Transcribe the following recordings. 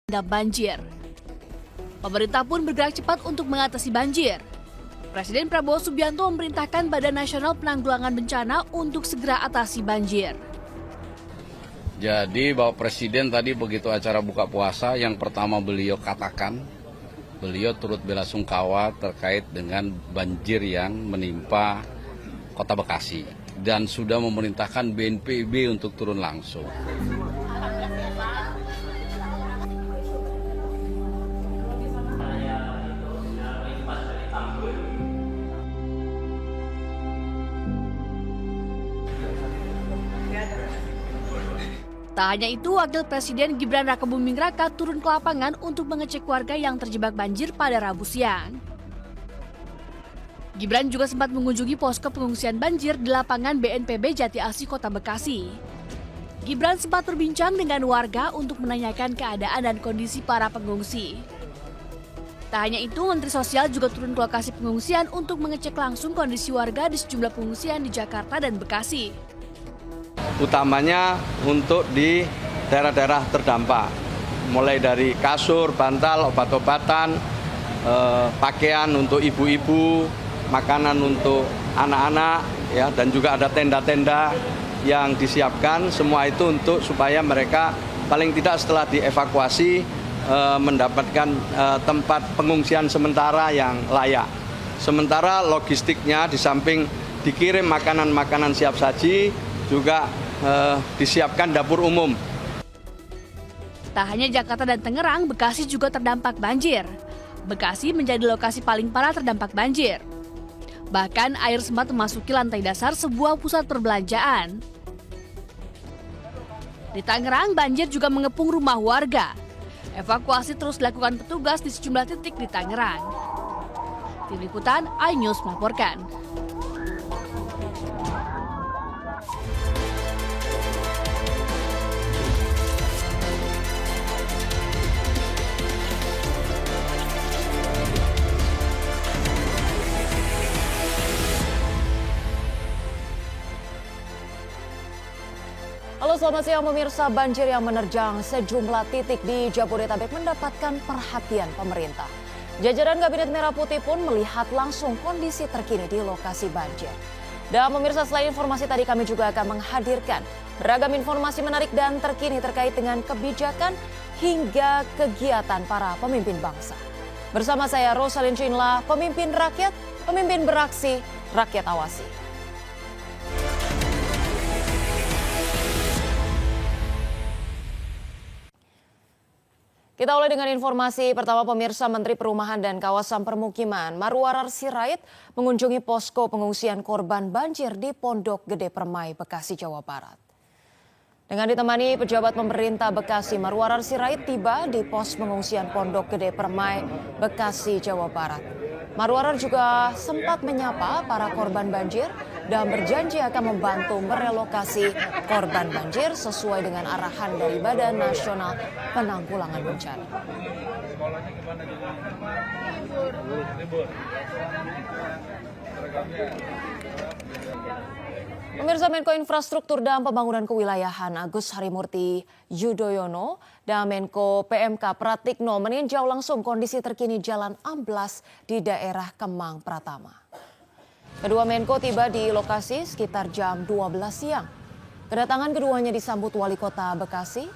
banjir. Pemerintah pun bergerak cepat untuk mengatasi banjir. Presiden Prabowo Subianto memerintahkan Badan Nasional Penanggulangan Bencana untuk segera atasi banjir. Jadi Bapak Presiden tadi begitu acara buka puasa, yang pertama beliau katakan, beliau turut belasungkawa terkait dengan banjir yang menimpa Kota Bekasi. Dan sudah memerintahkan BNPB untuk turun langsung. Tak hanya itu, Wakil Presiden Gibran Rakebuming Raka turun ke lapangan untuk mengecek warga yang terjebak banjir pada Rabu siang. Gibran juga sempat mengunjungi posko pengungsian banjir di lapangan BNPB Jati Asih Kota Bekasi. Gibran sempat berbincang dengan warga untuk menanyakan keadaan dan kondisi para pengungsi. Tak hanya itu, Menteri Sosial juga turun ke lokasi pengungsian untuk mengecek langsung kondisi warga di sejumlah pengungsian di Jakarta dan Bekasi. Utamanya untuk di daerah-daerah terdampak, mulai dari kasur, bantal, obat-obatan, pakaian untuk ibu-ibu, makanan untuk anak-anak, ya, dan juga ada tenda-tenda yang disiapkan, semua itu untuk supaya mereka paling tidak setelah dievakuasi mendapatkan tempat pengungsian sementara yang layak. Sementara logistiknya di samping dikirim makanan-makanan siap saji, juga disiapkan dapur umum. Tak hanya Jakarta dan Tangerang, Bekasi juga terdampak banjir. Bekasi menjadi lokasi paling parah terdampak banjir. Bahkan air sempat memasuki lantai dasar sebuah pusat perbelanjaan. Di Tangerang, banjir juga mengepung rumah warga. Evakuasi terus dilakukan petugas di sejumlah titik di Tangerang. Tim Liputan, iNews melaporkan. Halo, selamat siang pemirsa. Banjir yang menerjang sejumlah titik di Jabodetabek mendapatkan perhatian pemerintah. Jajaran Kabinet Merah Putih pun melihat langsung kondisi terkini di lokasi banjir. Dan pemirsa, selain informasi tadi, kami juga akan menghadirkan beragam informasi menarik dan terkini terkait dengan kebijakan hingga kegiatan para pemimpin bangsa. Bersama saya Rosalyn Cinla, pemimpin rakyat, pemimpin beraksi, rakyat awasi. Kita mulai dengan informasi pertama pemirsa. Menteri Perumahan dan Kawasan Permukiman Marwarar Sirait mengunjungi posko pengungsian korban banjir di Pondok Gede Permai, Bekasi, Jawa Barat. Dengan ditemani pejabat pemerintah Bekasi, Marwarar Sirait tiba di pos pengungsian Pondok Gede Permai, Bekasi, Jawa Barat. Marwarar juga sempat menyapa para korban banjir dan berjanji akan membantu merelokasi korban banjir sesuai dengan arahan dari Badan Nasional Penanggulangan Bencana. Pemirsa, Menko Infrastruktur dan Pembangunan Kewilayahan Agus Harimurti Yudhoyono dan Menko PMK Pratikno meninjau langsung kondisi terkini jalan amblas di daerah Kemang Pratama. Kedua Menko tiba di lokasi sekitar jam 12 siang. Kedatangan keduanya disambut Wali Kota Bekasi,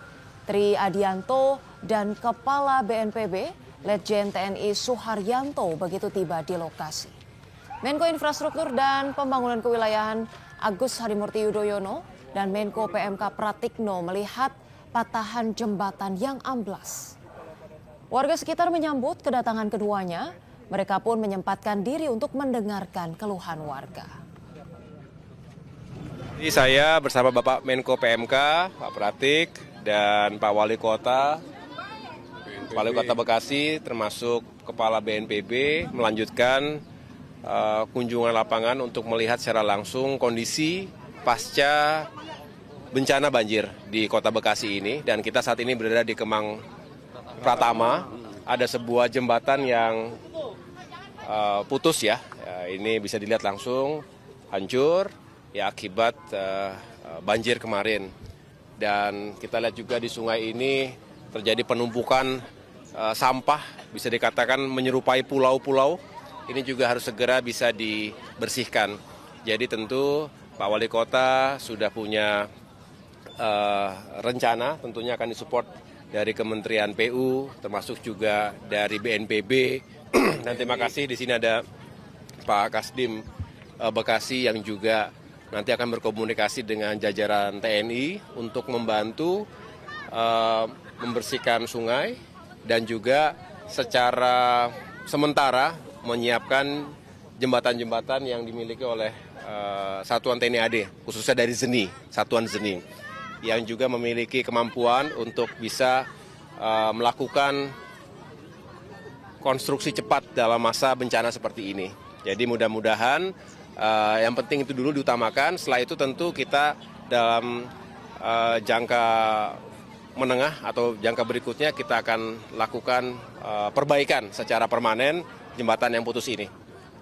Tri Adianto, dan Kepala BNPB, Letjen TNI Suharyanto begitu tiba di lokasi. Menko Infrastruktur dan Pembangunan Kewilayahan Agus Harimurti Yudhoyono dan Menko PMK Pratikno melihat patahan jembatan yang amblas. Warga sekitar menyambut kedatangan keduanya. Mereka pun menyempatkan diri untuk mendengarkan keluhan warga. Saya bersama Bapak Menko PMK, Pak Pratik, dan Pak Wali Kota Bekasi, termasuk Kepala BNPB, melanjutkan kunjungan lapangan untuk melihat secara langsung kondisi pasca bencana banjir di Kota Bekasi ini. Dan kita saat ini berada di Kemang Pratama, ada sebuah jembatan yang putus ya. Ini bisa dilihat langsung hancur ya akibat banjir kemarin. Dan kita lihat juga di sungai ini terjadi penumpukan sampah, bisa dikatakan menyerupai pulau-pulau, ini juga harus segera bisa dibersihkan. Jadi tentu Pak Wali Kota sudah punya rencana, tentunya akan disupport dari Kementerian PU, termasuk juga dari BNPB. Dan terima kasih, di sini ada Pak Kasdim Bekasi yang juga nanti akan berkomunikasi dengan jajaran TNI untuk membantu membersihkan sungai dan juga secara sementara menyiapkan jembatan-jembatan yang dimiliki oleh Satuan TNI AD, khususnya dari ZENI, Satuan ZENI, yang juga memiliki kemampuan untuk bisa melakukan konstruksi cepat dalam masa bencana seperti ini. Jadi mudah-mudahan yang penting itu dulu diutamakan, setelah itu tentu kita dalam jangka menengah atau jangka berikutnya kita akan lakukan perbaikan secara permanen jembatan yang putus ini.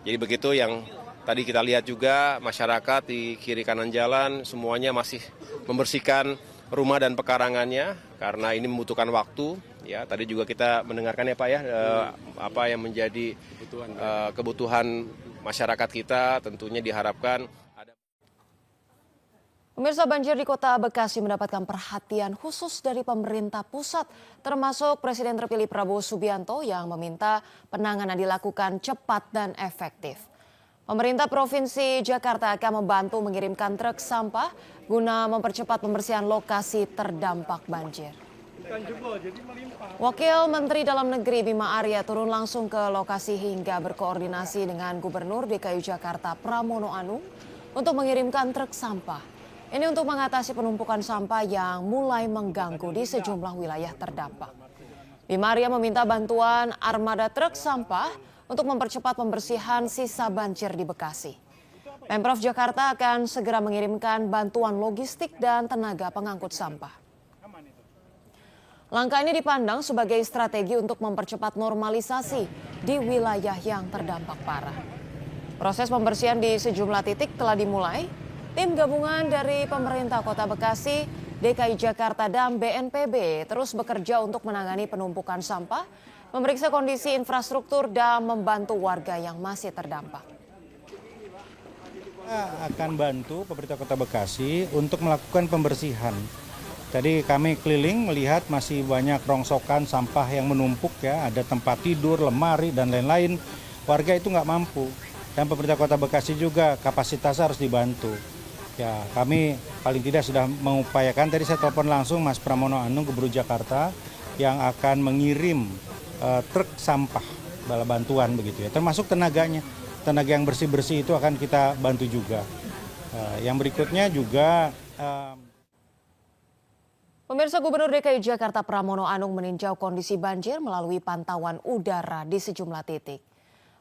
Jadi begitu yang tadi kita lihat juga, masyarakat di kiri kanan jalan semuanya masih membersihkan rumah dan pekarangannya karena ini membutuhkan waktu. Ya, tadi juga kita mendengarkan ya Pak ya, apa yang menjadi kebutuhan masyarakat kita, tentunya diharapkan ada. Pemirsa, banjir di Kota Bekasi mendapatkan perhatian khusus dari pemerintah pusat, termasuk Presiden terpilih Prabowo Subianto yang meminta penanganan dilakukan cepat dan efektif. Pemerintah Provinsi Jakarta akan membantu mengirimkan truk sampah guna mempercepat pembersihan lokasi terdampak banjir. Wakil Menteri Dalam Negeri Bima Arya turun langsung ke lokasi hingga berkoordinasi dengan Gubernur DKI Jakarta Pramono Anung untuk mengirimkan truk sampah. Ini untuk mengatasi penumpukan sampah yang mulai mengganggu di sejumlah wilayah terdampak. Bima Arya meminta bantuan armada truk sampah untuk mempercepat pembersihan sisa banjir di Bekasi. Pemprov Jakarta akan segera mengirimkan bantuan logistik dan tenaga pengangkut sampah. Langkah ini dipandang sebagai strategi untuk mempercepat normalisasi di wilayah yang terdampak parah. Proses pembersihan di sejumlah titik telah dimulai. Tim gabungan dari pemerintah Kota Bekasi, DKI Jakarta, dan BNPB terus bekerja untuk menangani penumpukan sampah, memeriksa kondisi infrastruktur, dan membantu warga yang masih terdampak. Kita akan bantu pemerintah Kota Bekasi untuk melakukan pembersihan. Tadi kami keliling melihat masih banyak rongsokan sampah yang menumpuk ya, ada tempat tidur, lemari, dan lain-lain. Warga itu nggak mampu. Dan pemerintah Kota Bekasi juga kapasitasnya harus dibantu. Ya, kami paling tidak sudah mengupayakan, tadi saya telepon langsung Mas Pramono Anung, Gubernur Jakarta, yang akan mengirim truk sampah bala bantuan begitu ya, termasuk tenaganya. Tenaga yang bersih-bersih itu akan kita bantu juga. Yang berikutnya juga Pemirsa, Gubernur DKI Jakarta Pramono Anung meninjau kondisi banjir melalui pantauan udara di sejumlah titik.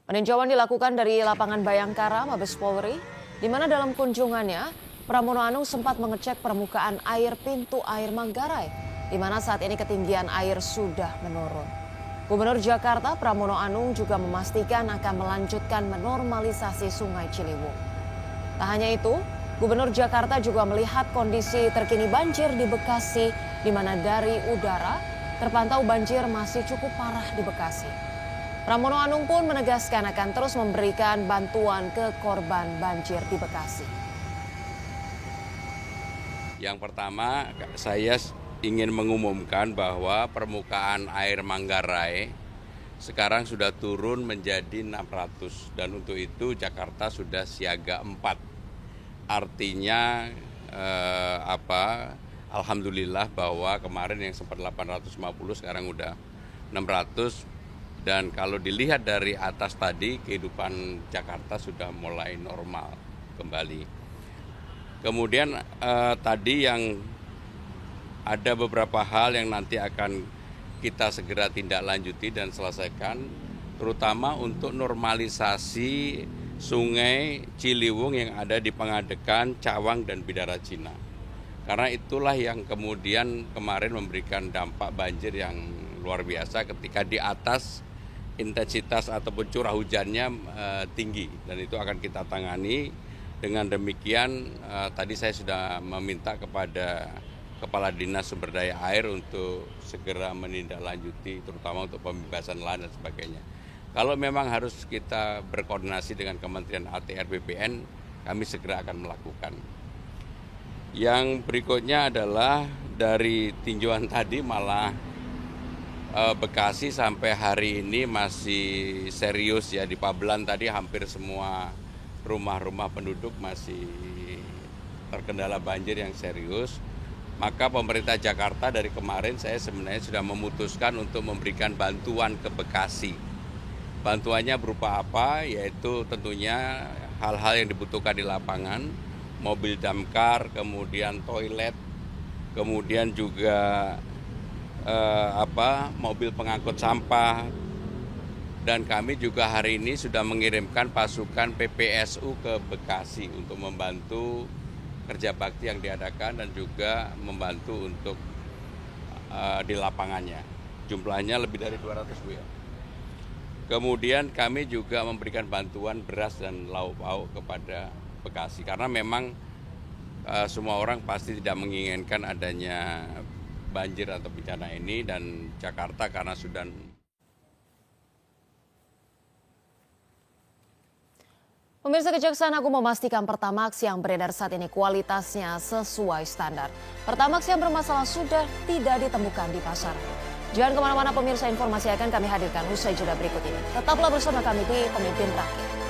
Peninjauan dilakukan dari lapangan Bayangkara, Mabes Polri, di mana dalam kunjungannya Pramono Anung sempat mengecek permukaan air pintu air Manggarai, di mana saat ini ketinggian air sudah menurun. Gubernur Jakarta Pramono Anung juga memastikan akan melanjutkan menormalisasi Sungai Ciliwung. Tak hanya itu, Gubernur Jakarta juga melihat kondisi terkini banjir di Bekasi, di mana dari udara terpantau banjir masih cukup parah di Bekasi. Pramono Anung pun menegaskan akan terus memberikan bantuan ke korban banjir di Bekasi. Yang pertama, saya ingin mengumumkan bahwa permukaan air Manggarai sekarang sudah turun menjadi 600 dan untuk itu Jakarta sudah siaga 4. Artinya alhamdulillah bahwa kemarin yang sempat 850 sekarang udah 600 dan kalau dilihat dari atas tadi kehidupan Jakarta sudah mulai normal kembali. Kemudian tadi yang ada beberapa hal yang nanti akan kita segera tindak lanjuti dan selesaikan, terutama untuk normalisasi Sungai Ciliwung yang ada di Pangadekan, Cawang, dan Bidara Cina. Karena itulah yang kemudian kemarin memberikan dampak banjir yang luar biasa ketika di atas intensitas ataupun curah hujannya tinggi dan itu akan kita tangani. Dengan demikian tadi saya sudah meminta kepada Kepala Dinas Sumber Daya Air untuk segera menindaklanjuti, terutama untuk pembebasan lahan dan sebagainya. Kalau memang harus kita berkoordinasi dengan Kementerian ATR BPN, kami segera akan melakukan. Yang berikutnya adalah dari tinjauan tadi malah Bekasi sampai hari ini masih serius ya, di Pabelan tadi hampir semua rumah-rumah penduduk masih terkendala banjir yang serius. Maka pemerintah Jakarta dari kemarin saya sebenarnya sudah memutuskan untuk memberikan bantuan ke Bekasi. Bantuannya berupa apa? Yaitu tentunya hal-hal yang dibutuhkan di lapangan, mobil damkar, kemudian toilet, kemudian juga mobil pengangkut sampah. Dan kami juga hari ini sudah mengirimkan pasukan PPSU ke Bekasi untuk membantu kerja bakti yang diadakan dan juga membantu untuk di lapangannya. Jumlahnya lebih dari 200 Bu ya. Kemudian kami juga memberikan bantuan beras dan lauk pauk kepada Bekasi karena memang semua orang pasti tidak menginginkan adanya banjir atau bencana ini, dan Jakarta karena sudah. Pemirsa, Kejaksaan Agung memastikan Pertamax yang beredar saat ini kualitasnya sesuai standar. Pertamax yang bermasalah sudah tidak ditemukan di pasar. Jangan kemana-mana pemirsa, informasi akan kami hadirkan usai jeda berikut ini. Tetaplah bersama kami di Pemimpin Rakyat.